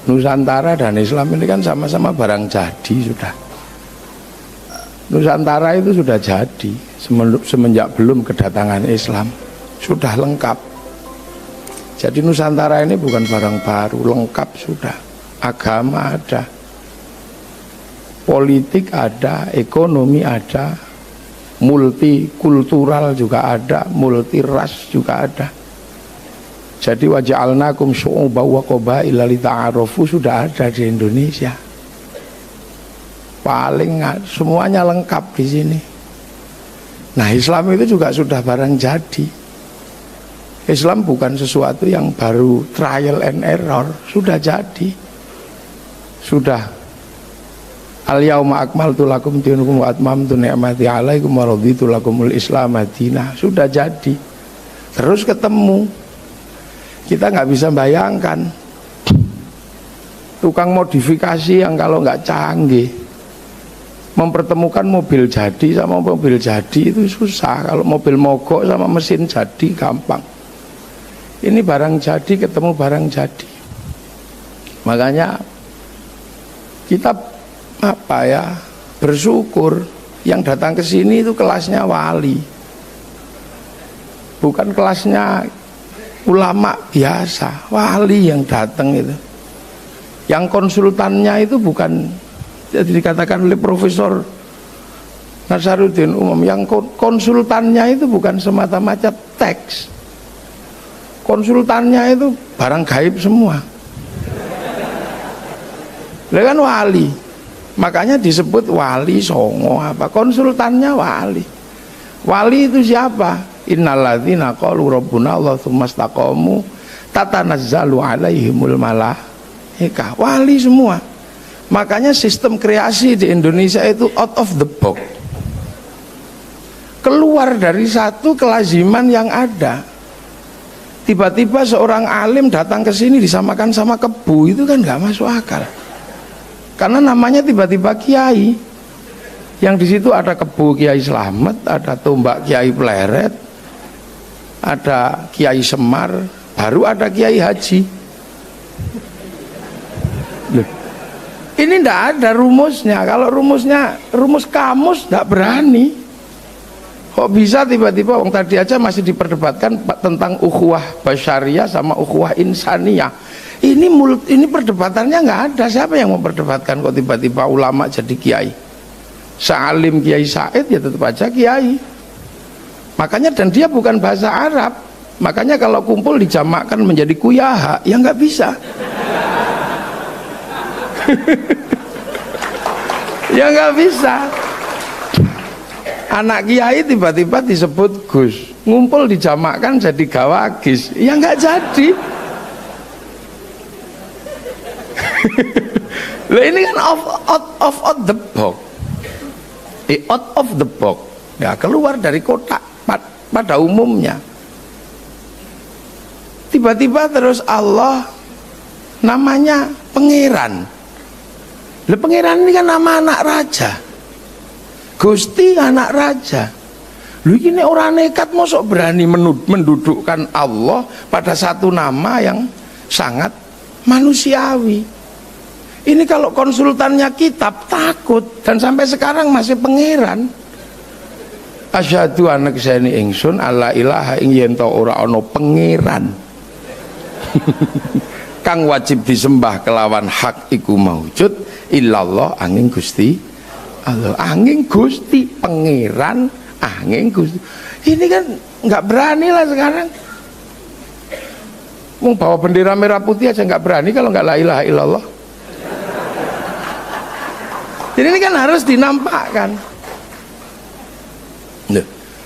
Nusantara dan Islam ini kan sama-sama barang jadi sudah. Nusantara itu sudah jadi semenjak belum kedatangan Islam, sudah lengkap. Jadi Nusantara ini bukan barang baru, lengkap sudah. Agama ada, politik ada, ekonomi ada, multikultural juga ada, multiras juga ada. Jadi waja'alnakum syu'uban wa qabaila lita'arafu sudah ada di Indonesia. Paling semuanya lengkap di sini. Nah, Islam itu juga sudah barang jadi. Islam bukan sesuatu yang baru trial and error, sudah jadi. Sudah al-yauma akmaltu lakum dinakum wa atmamtu ni'mati 'alaikum wa raditu lakumul Islam madinah. Sudah jadi. Terus ketemu. Kita nggak bisa bayangkan tukang modifikasi yang kalau nggak canggih mempertemukan mobil jadi sama mobil jadi itu susah. Kalau mobil mogok sama mesin jadi gampang. Ini barang jadi ketemu barang jadi. Makanya kita bersyukur yang datang ke sini itu kelasnya wali, bukan kelasnya ulama biasa. Wali yang datang itu, yang konsultannya itu bukan, jadi dikatakan oleh Profesor Nasaruddin Umam, yang konsultannya itu bukan semata-mata teks, konsultannya itu barang gaib semua. Dia kan wali, makanya disebut wali songo apa, konsultannya wali. Wali itu siapa? Innalladzina qalu rabbuna Allah tsumma istaqamu tatanazzalu alaihimul malaikah. Wali semua. Makanya sistem kreasi di Indonesia itu out of the box, keluar dari satu kelaziman yang ada. Tiba-tiba seorang alim datang ke sini disamakan sama kebu, itu kan nggak masuk akal. Karena namanya tiba-tiba kiai. Yang di situ ada kebu Kiai Slamet, ada tombak Kiai Pleret, ada Kiai Semar, baru ada Kiai Haji. Loh, ini ndak ada rumusnya. Kalau rumus kamus ndak berani. Kok bisa tiba-tiba wong tadi aja masih diperdebatkan tentang ukhuwah basyariah sama ukhuwah insaniyah. Ini perdebatannya nggak ada. Siapa yang memperdebatkan kok tiba-tiba ulama jadi kiai? Salim Kiai Said ya tetap aja kiai. Makanya, dan dia bukan bahasa Arab, makanya kalau kumpul dijamakkan menjadi kuyaha, ya nggak bisa. Ya nggak bisa. Anak kiai tiba-tiba disebut Gus, ngumpul dijamakkan jadi gawagis, ya nggak jadi. Loh, ini kan out of the box. Out of the box, ya keluar dari kotak pada umumnya. Tiba-tiba terus Allah namanya pangeran. Lah pangeran ini kan nama anak raja. Gusti anak raja. Lu ini orang nekat mosok berani mendudukkan Allah pada satu nama yang sangat manusiawi. Ini kalau konsultannya kitab takut, dan sampai sekarang masih pangeran. Asyhadu anna kseni ingsun alla ilaha ing yen ta ora ana pangeran kang wajib disembah kelawan hak iku maujud illallah angin Gusti Allah. Angin Gusti pangeran, angin Gusti. Ini kan nggak berani lah sekarang. Mau bawa bendera merah putih aja nggak berani kalau nggak la ilaha illallah. Jadi ini kan harus dinampakkan.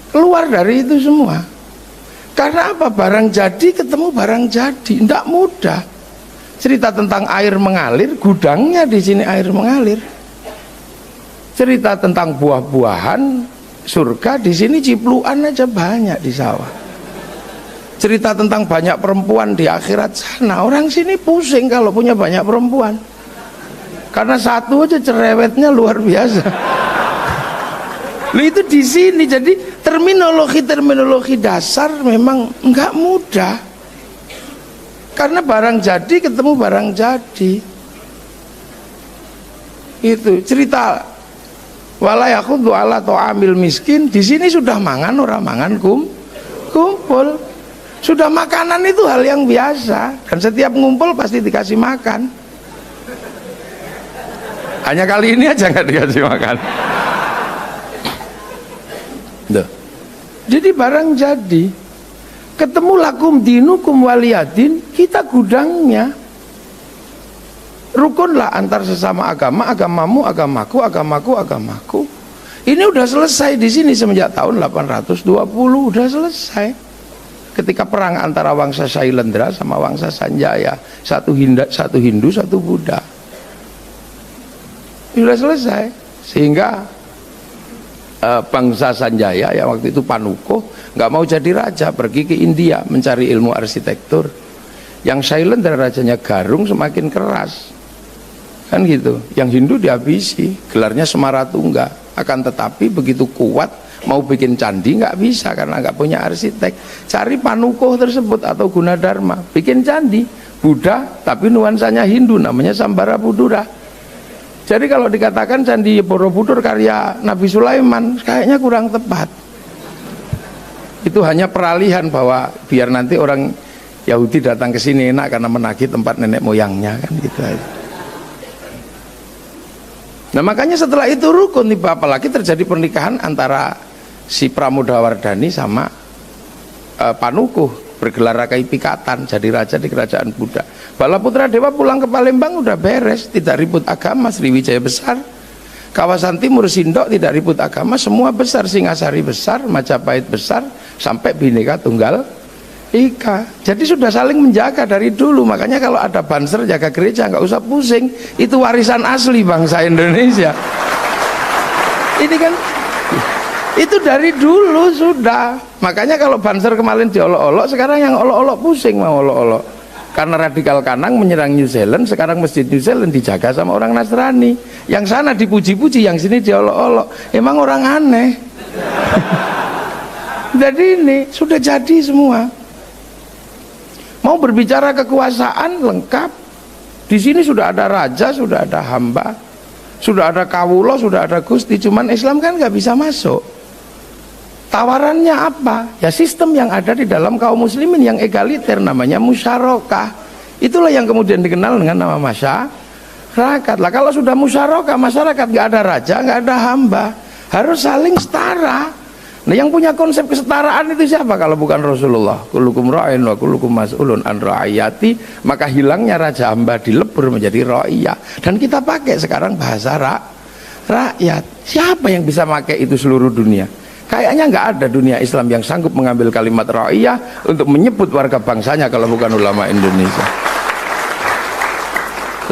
Keluar dari itu semua. Karena apa? Barang jadi ketemu barang jadi, tidak mudah. Cerita tentang air mengalir, gudangnya di sini air mengalir. Cerita tentang buah-buahan surga, di sini cipluan aja banyak di sawah. Cerita tentang banyak perempuan di akhirat sana, orang sini pusing kalau punya banyak perempuan. Karena satu aja cerewetnya luar biasa. Lu itu di sini, jadi terminologi dasar memang nggak mudah. Karena barang jadi ketemu barang jadi. Itu cerita wala yakhuddu ala ta'amil miskin. Di sini sudah mangan orang mangan kumpul. Sudah makanan itu hal yang biasa, dan setiap ngumpul pasti dikasih makan. Hanya kali ini aja nggak dikasih makan. Duh. Jadi barang jadi ketemu lakum dinukum waliyadin, kita gudangnya rukunlah antar sesama agama, agamamu agamaku, agamaku agamaku. Ini udah selesai di sini semenjak tahun 820, udah selesai. Ketika perang antara Wangsa Sailendra sama Wangsa Sanjaya, satu Hindu, satu Buddha, sudah selesai. Sehingga bangsa Sanjaya yang waktu itu Panuko nggak mau jadi raja, pergi ke India mencari ilmu arsitektur. Yang Sailendra rajanya Garung semakin keras, kan gitu. Yang Hindu dihabisi, gelarnya Semaratungga. Akan tetapi begitu kuat mau bikin candi nggak bisa karena nggak punya arsitek. Cari Panuko tersebut atau Gunadarma, bikin candi Buddha tapi nuansanya Hindu, namanya Sambarapudura. Jadi kalau dikatakan candi Borobudur karya Nabi Sulaiman kayaknya kurang tepat. Itu hanya peralihan bahwa biar nanti orang Yahudi datang ke sini enak karena menagih tempat nenek moyangnya, kan gitu aja. Nah makanya setelah itu rukun tiba, apalagi terjadi pernikahan antara si Pramodawardhani sama Panukuh, bergelar Rakai Pikatan, jadi raja di kerajaan Buddha. Balaputra Dewa pulang ke Palembang udah beres, tidak ribut agama. Sriwijaya besar, kawasan timur Sindok tidak ribut agama, semua besar. Singasari besar, Majapahit besar, sampai Bhinneka Tunggal Ika. Jadi sudah saling menjaga dari dulu. Makanya kalau ada banser jaga gereja nggak usah pusing, itu warisan asli bangsa Indonesia. Ini kan itu dari dulu sudah. Makanya kalau banser kemarin diolok-olok, sekarang yang olok-olok pusing mau olok-olok. Karena radikal kanan menyerang New Zealand, sekarang masjid New Zealand dijaga sama orang Nasrani. Yang sana dipuji-puji, yang sini diolok-olok. Emang orang aneh. Jadi ini sudah jadi semua. Mau berbicara kekuasaan lengkap. Di sini sudah ada raja, sudah ada hamba, sudah ada kawulo, sudah ada gusti. Cuman Islam kan nggak bisa masuk. Tawarannya apa? Ya sistem yang ada di dalam kaum muslimin yang egaliter, namanya musyarakah. Itulah yang kemudian dikenal dengan nama masyarakat. Lah kalau sudah musyarakah, masyarakat nggak ada raja, nggak ada hamba, harus saling setara. Nah yang punya konsep kesetaraan itu siapa kalau bukan Rasulullah? Kullukum ra'in wa kullukum mas'ulun an ra'iyati. Maka hilangnya raja hamba dilebur menjadi ra'iyah. Dan kita pakai sekarang bahasa rakyat. Siapa yang bisa pakai itu seluruh dunia? Kayaknya nggak ada dunia Islam yang sanggup mengambil kalimat ra'iyah untuk menyebut warga bangsanya kalau bukan ulama Indonesia.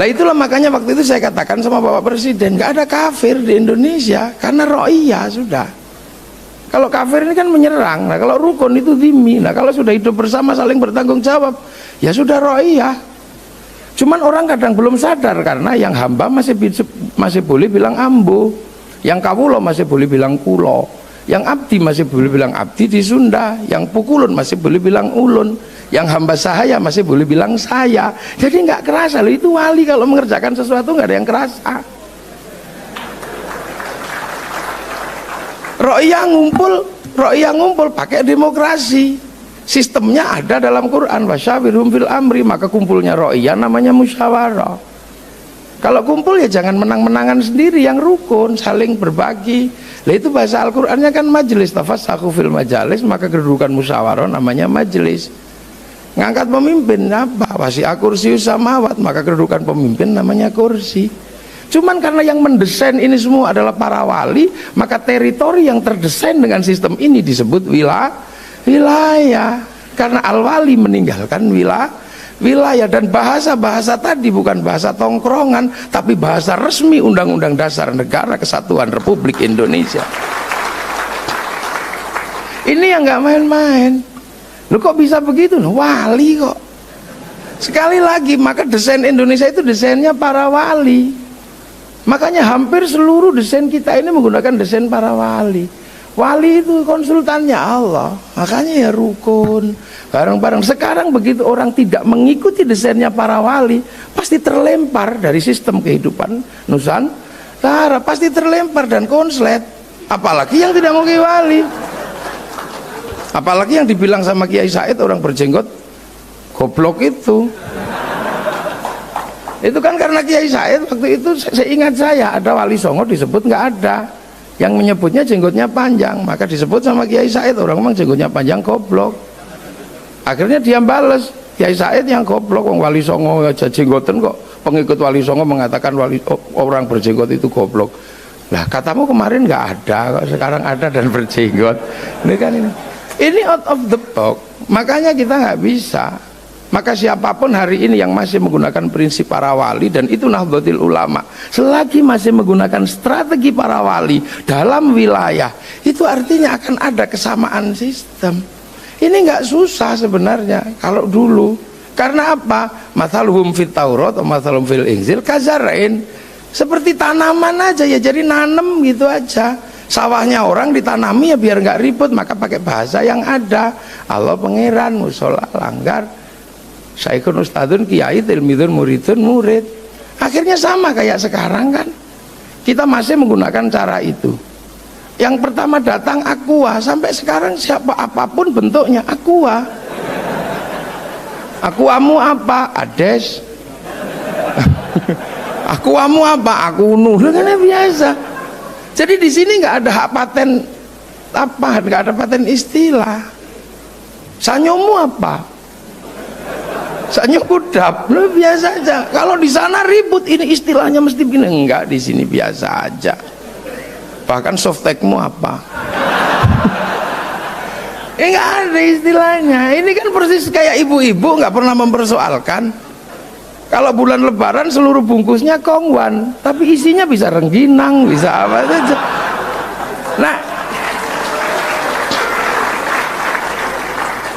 Lah itulah makanya waktu itu saya katakan sama Bapak Presiden, nggak ada kafir di Indonesia karena ra'iyah sudah. Kalau kafir ini kan menyerang. Nah kalau rukun itu dhimmi. Nah kalau sudah hidup bersama saling bertanggung jawab, ya sudah ra'iyah. Cuman orang kadang belum sadar karena yang hamba masih boleh bilang ambo, yang kawulo masih boleh bilang kulo, yang abdi masih boleh bilang abdi di Sunda, yang pukulun masih boleh bilang ulun, yang hamba sahaya masih boleh bilang saya. Jadi nggak kerasa loh, itu wali kalau mengerjakan sesuatu nggak ada yang kerasa. Ro'iyah ngumpul pakai demokrasi. Sistemnya ada dalam Quran, wasyawirhum fil amri. Maka kumpulnya ro'iyah namanya musyawarah. Kalau kumpul ya jangan menang-menangan sendiri, yang rukun, saling berbagi. Lah itu bahasa Al-Qur'annya kan majelis, tafassahu fil majalis. Maka kedudukan musyawarah namanya majelis. Ngangkat pemimpin apa? Wasi'a kursiyyus samawat. Maka kedudukan pemimpin namanya kursi. Cuman karena yang mendesain ini semua adalah para wali, maka teritori yang terdesain dengan sistem ini disebut wilayah. Karena al-wali meninggalkan wilayah. Dan bahasa tadi bukan bahasa tongkrongan, tapi bahasa resmi Undang-Undang Dasar Negara Kesatuan Republik Indonesia. Ini yang nggak main-main. Lu kok bisa begitu? Wali kok. Sekali lagi, maka desain Indonesia itu desainnya para wali. Makanya hampir seluruh desain kita ini menggunakan desain para wali. Wali itu konsultannya Allah, makanya ya rukun bareng-bareng. Sekarang begitu orang tidak mengikuti desainnya para wali, pasti terlempar dari sistem kehidupan Nusantara, pasti terlempar dan konslet. Apalagi yang tidak mau ke wali, apalagi yang dibilang sama Kiai Said orang berjenggot goblok itu kan karena Kiai Said waktu itu seingat saya ada wali Songo disebut nggak ada yang menyebutnya jenggotnya panjang, maka disebut sama Kiai Said orang memang jenggotnya panjang goblok. Akhirnya dia bales, Kiai Said yang goblok, wong wali Songo aja jenggoten kok. Pengikut wali Songo mengatakan orang berjenggot itu goblok. Lah katamu kemarin nggak ada, kok sekarang ada dan berjenggot. Ini kan ini out of the box. Makanya kita nggak bisa. Maka siapapun hari ini yang masih menggunakan prinsip para wali, dan itu Nahdlatul Ulama, selagi masih menggunakan strategi para wali dalam wilayah, itu artinya akan ada kesamaan sistem. Ini nggak susah sebenarnya kalau dulu. Karena apa? Mathaluhum fit Taurat atau mathaluhum fil Injil kazarain, seperti tanaman aja ya, jadi nanem gitu aja. Sawahnya orang ditanami ya biar nggak ribet, maka pakai bahasa yang ada. Allah pangeran, musola langgar, Syekhun Ustadun, Kiai, Tilmidun, Muridun, Murid. Akhirnya sama kayak sekarang kan. Kita masih menggunakan cara itu. Yang pertama datang aqua, sampai sekarang siapa apapun bentuknya aqua. Aquamu apa? Ades. Aquamu apa? Aku nuh. Kan biasa. Jadi di sini nggak ada hak paten apa, nggak ada paten istilah. Sanyomu apa? Sanyo kudap, lo biasa aja. Kalau di sana ribut, ini istilahnya mesti begini. Enggak, di sini biasa aja. Bahkan softtekmu apa? Enggak ada istilahnya. Ini kan persis kayak ibu-ibu nggak pernah mempersoalkan. Kalau bulan Lebaran seluruh bungkusnya kongwan, tapi isinya bisa rengginang, bisa apa saja. Nah,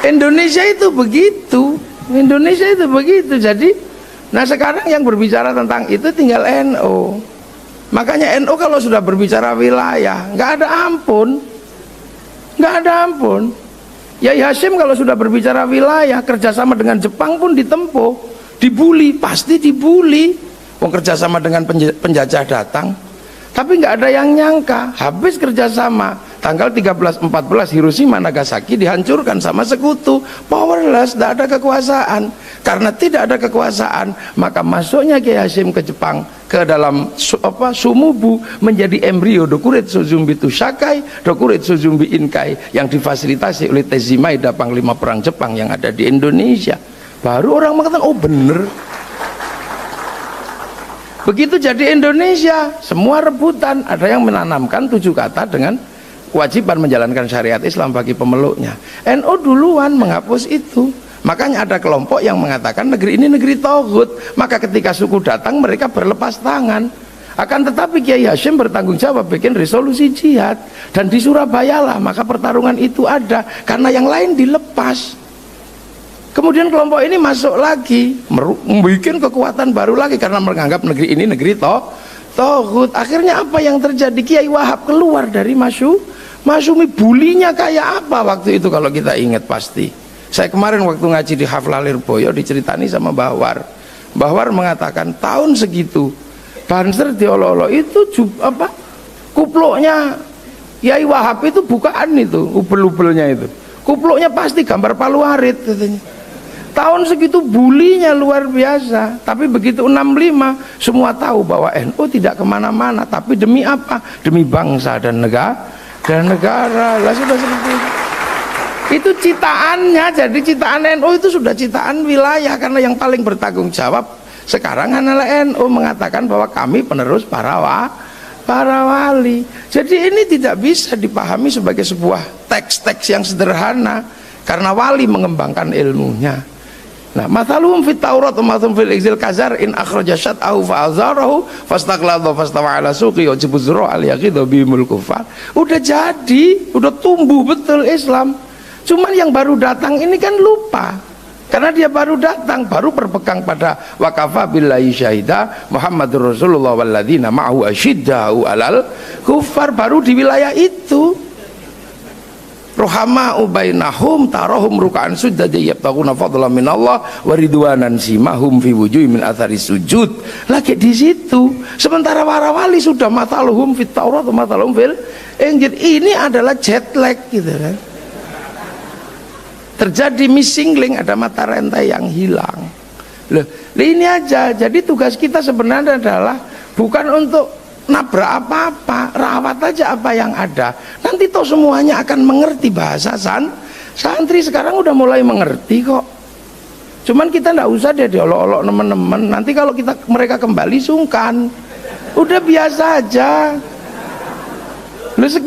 Indonesia itu begitu. Indonesia itu begitu. Jadi, nah sekarang yang berbicara tentang itu tinggal NU. Makanya NU kalau sudah berbicara wilayah, nggak ada ampun, nggak ada ampun. Yai Hashim kalau sudah berbicara wilayah, kerjasama dengan Jepang pun ditempuh, dibully, pasti dibully. Mau kerjasama dengan penjajah datang, tapi nggak ada yang nyangka, habis kerjasama. Tanggal 13-14 Hiroshima Nagasaki dihancurkan sama sekutu, powerless, tidak ada kekuasaan. Karena tidak ada kekuasaan, maka masuknya Kiai Hashim ke Jepang, ke dalam Sumubu, menjadi embrio Dokuretsu Zumbi Tushakai, Dokuretsu Zumbi Inkai, yang difasilitasi oleh Tezimaeda, Panglima Perang Jepang yang ada di Indonesia. Baru orang mengatakan, oh bener. Begitu jadi Indonesia, semua rebutan. Ada yang menanamkan 7 kata dengan kewajiban menjalankan syariat Islam bagi pemeluknya. NU duluan menghapus itu. Makanya ada kelompok yang mengatakan negeri ini negeri tauhid. Maka ketika suku datang mereka berlepas tangan. Akan tetapi Kiai Hashim bertanggung jawab bikin resolusi jihad, dan di Surabaya lah maka pertarungan itu ada karena yang lain dilepas. Kemudian kelompok ini masuk lagi, membuat kekuatan baru lagi karena menganggap negeri ini negeri tauhid. Akhirnya apa yang terjadi? Kiai Wahab keluar dari Masyumi. Bulinya kayak apa waktu itu kalau kita ingat pasti. Saya kemarin waktu ngaji di Haflah Lirboyo diceritani sama Mbah War. Mbah War mengatakan tahun segitu Banser diolo-olo itu kupluknya Kiai Wahab itu bukaan itu, ubel-ubelnya itu. Kupluknya pasti gambar Palu Arit katanya. Tahun segitu bulinya luar biasa. Tapi begitu 65 semua tahu bahwa NU tidak kemana-mana. Tapi demi apa? Demi bangsa dan negara. Lah sudah seperti itu citaannya. Jadi citaan NU itu sudah citaan wilayah, karena yang paling bertanggung jawab sekarang adalah NU, mengatakan bahwa kami penerus para wali. Jadi ini tidak bisa dipahami sebagai sebuah teks-teks yang sederhana, karena wali mengembangkan ilmunya. Nah, mathaluhum fit Taurat wa mathaluhum fil Injil kazar in akhraja syat'ahu fa'azarahu fastaqladha fastawa ala suqi wa jibuzru al yaqidhu bimul kufar. Udah jadi, udah tumbuh betul Islam. Cuman yang baru datang ini kan lupa. Karena dia baru datang, baru berpegang pada wakafa billahi syahida Muhammadur Rasulullah walladzina ma'ahu asyidda'u alal kufar, baru di wilayah itu. Rohama ubainahum tarahum ruk'an sujud yabtaguna fadlan minallah wa ridwanan simahum fi wujuhihim min athari sujud. Lagi di situ. Sementara para wali sudah mataluhum fit Taurat wa mataluhum fil Injil. Ini adalah jet lag gitu kan. Terjadi missing link, ada mata rantai yang hilang. Loh, ini aja. Jadi tugas kita sebenarnya adalah bukan untuk nabrak apa-apa, rawat aja apa yang ada. Nanti toh semuanya akan mengerti bahasa santri sekarang udah mulai mengerti kok. Cuman kita ndak usah deh diolok-olok teman-teman. Nanti kalau mereka kembali sungkan. Udah biasa aja.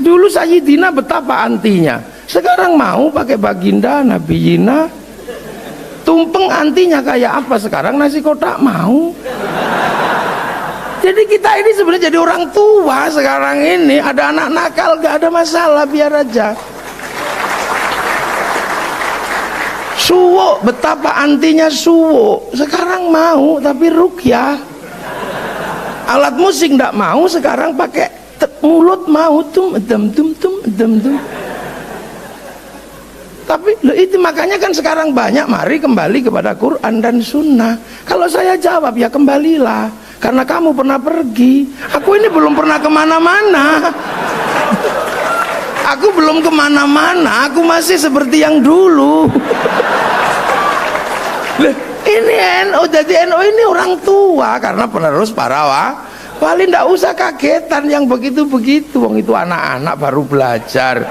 Dulu Sayyidina betapa antinya. Sekarang mau pakai baginda, nabiyina. Tumpeng antinya kayak apa sekarang, nasi kotak mau. Jadi kita ini sebenarnya jadi orang tua sekarang ini. Ada anak nakal gak ada masalah, biar aja. Suwo, betapa antinya suwo. Sekarang mau tapi rukyah. Alat musik gak mau, sekarang pakai mulut mau. Tum. Tapi itu makanya kan sekarang banyak, mari kembali kepada Quran dan Sunnah. Kalau saya jawab ya kembalilah, karena kamu pernah pergi. Aku ini belum pernah kemana-mana. Aku belum kemana-mana. Aku masih seperti yang dulu. Ini NU, jadi NU ini orang tua karena penerus para wali. Ndak usah kagetan yang begitu-begitu. Wong itu anak-anak baru belajar.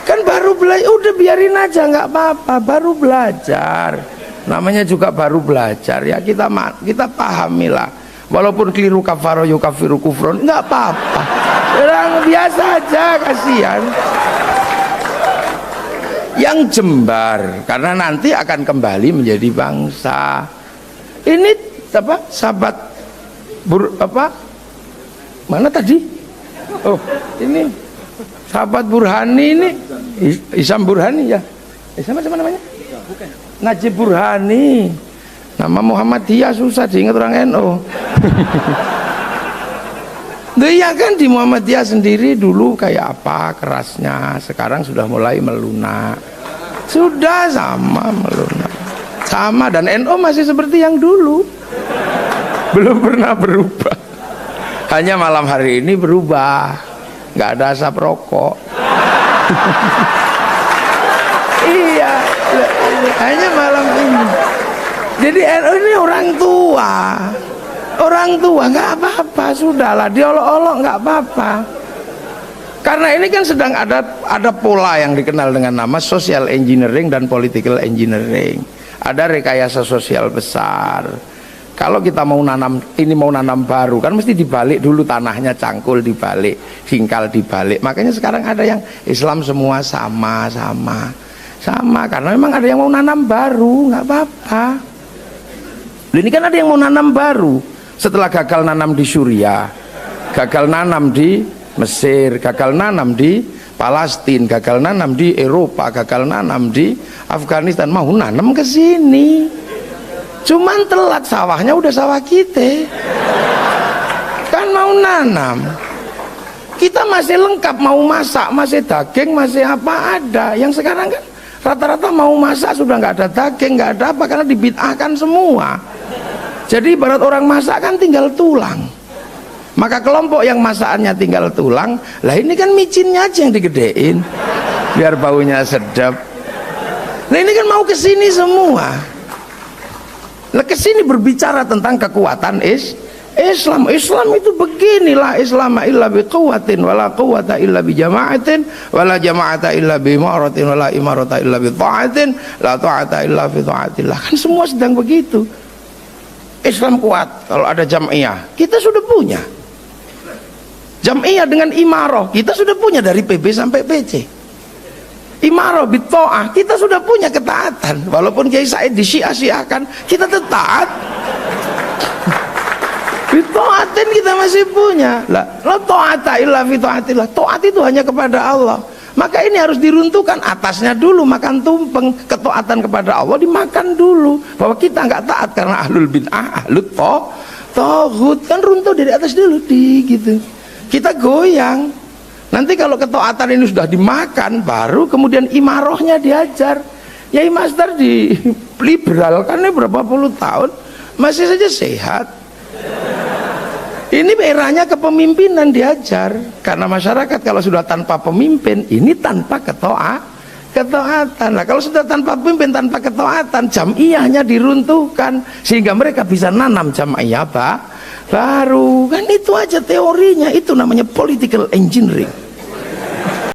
Kan baru belajar, udah biarin aja nggak apa-apa, baru belajar. Namanya juga baru belajar ya, kita pahamilah. Walaupun keliru kafaro yukafiru kufron, nggak apa-apa. Orang biasa aja, kasihan. Yang jembar, karena nanti akan kembali menjadi bangsa. Ini apa? Sahabat mana tadi? Oh, ini sahabat Burhani ini, Isam Burhani ya. Isam apa namanya? Najib Burhani. Nama Muhammadiyah susah diingat orang NU. Iya kan, di Muhammadiyah sendiri dulu kayak apa kerasnya, sekarang sudah mulai melunak. Sudah sama melunak. Sama, dan NU masih seperti yang dulu. Belum pernah berubah. Hanya malam hari ini berubah. Nggak ada asap rokok. Iya, hanya malam ini. Jadi NU ini orang tua nggak apa-apa, sudahlah diolok-olok nggak apa-apa. Karena ini kan sedang ada pola yang dikenal dengan nama social engineering dan political engineering. Ada rekayasa sosial besar. Kalau kita mau nanam baru kan mesti dibalik dulu tanahnya, cangkul dibalik, singkal dibalik. Makanya sekarang ada yang Islam semua sama karena memang ada yang mau nanam baru, nggak apa-apa. Ini kan ada yang mau nanam baru setelah gagal nanam di Suriah, gagal nanam di Mesir, gagal nanam di Palestina, gagal nanam di Eropa, gagal nanam di Afghanistan, mau nanam ke sini. Cuman telat, sawahnya udah sawah kita. Kan mau nanam. Kita masih lengkap, mau masak, masih daging, masih apa ada. Yang sekarang kan rata-rata mau masak sudah nggak ada daging, nggak ada apa, karena dibid'ahkan semua. Jadi ibarat orang masak kan tinggal tulang. Maka kelompok yang masakannya tinggal tulang, lah ini kan micinnya aja yang digedein biar baunya sedap. Nah ini kan mau kesini semua. Nah kesini berbicara tentang kekuatan Islam. Islam itu beginilah, Islam illa biquwatin wala quwata illa bijama'atin wala jama'ata illa bimaratin wala imarata illa bita'atin la ta'ata illa fi ta'atillah. Kan semua sedang begitu. Islam kuat kalau ada jam'iyah, kita sudah punya jam'iyah dengan imarah, kita sudah punya dari PB sampai PC. Imarah bitta'ah, kita sudah punya ketaatan. Walaupun Kiai Said disyiah-syiahkan, kita tetap bitta'atin, kita masih punya. La ta'ata illa fi ta'atillah. Ta'at itu hanya kepada Allah. Maka ini harus diruntuhkan, atasnya dulu makan tumpeng. Ketaatan kepada Allah dimakan dulu, bahwa kita nggak taat karena ahlul bid'ah, ahlul tohut, kan runtuh dari atas dulu gitu. Kita goyang. Nanti kalau ketaatan ini sudah dimakan, baru kemudian imarohnya diajar. Yai Master di liberalkan berapa puluh tahun masih saja sehat. Ini eranya kepemimpinan diajar, karena masyarakat kalau sudah tanpa pemimpin, ini tanpa ketaatan. Nah, kalau sudah tanpa pemimpin, tanpa ketaatan, jamiyahnya diruntuhkan sehingga mereka bisa nanam jamiyah baru. Kan itu aja teorinya, itu namanya political engineering.